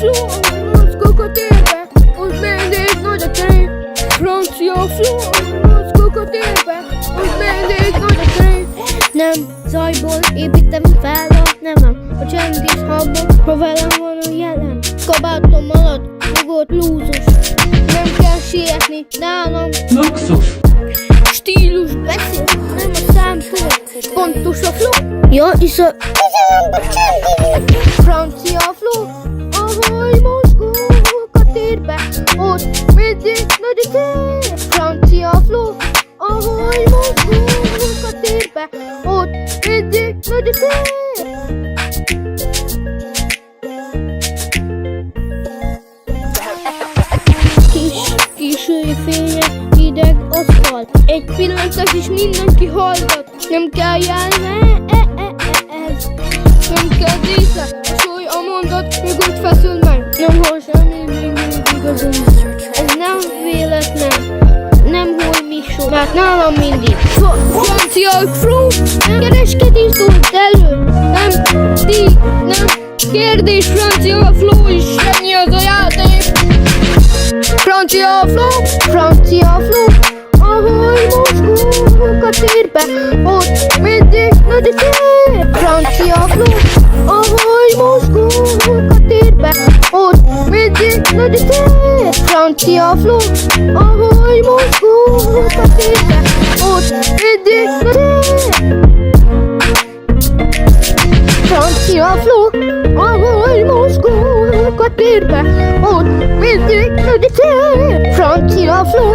fló, mozgok a térbe, ott mindig nagy a terep. Francia fló, mozgok a térbe, ott mindig nagy a terep. Nem zajból építem fel a nevem, a csengész habban, ha velem van a jelen. Kabátom alatt nyugodt lúzus, nem kell sietni nálam. Luxus. Stílus beszél, nem a számtól, pontos a flow. Ja, és a francia flow, ahogy mozgok a térbe, ott mindig nagy a terep. Francia flow, ahogy mozgok a térbe, ott mindig nagy a terep. Késői fények, hideg aszfalt, egy pillantás és mindenki hallgat. Nem kell jelme, ez nem kell díszle, a súly a mondat, még úgy feszül meg. Nem hol semmi, még igazán. Ez nem véletlen, nem hol misó, mert nálam mindig francia flow, nem kereskedés dúlt elő, nem díj, nem kérdés, francia flow is ennyi az a játék. Francia flow, ahogy mozgok a térbe, ott mindig nagy a terep. Francia flow, ahogy mozgok a térbe, ott mindig nagy a terep. Francia flow, ahogy mozgok a térbe, ott mindig nagy a terep. Francia flow, ahogy mozgok a térbe, ott mindig nagy a terep. Francia flow,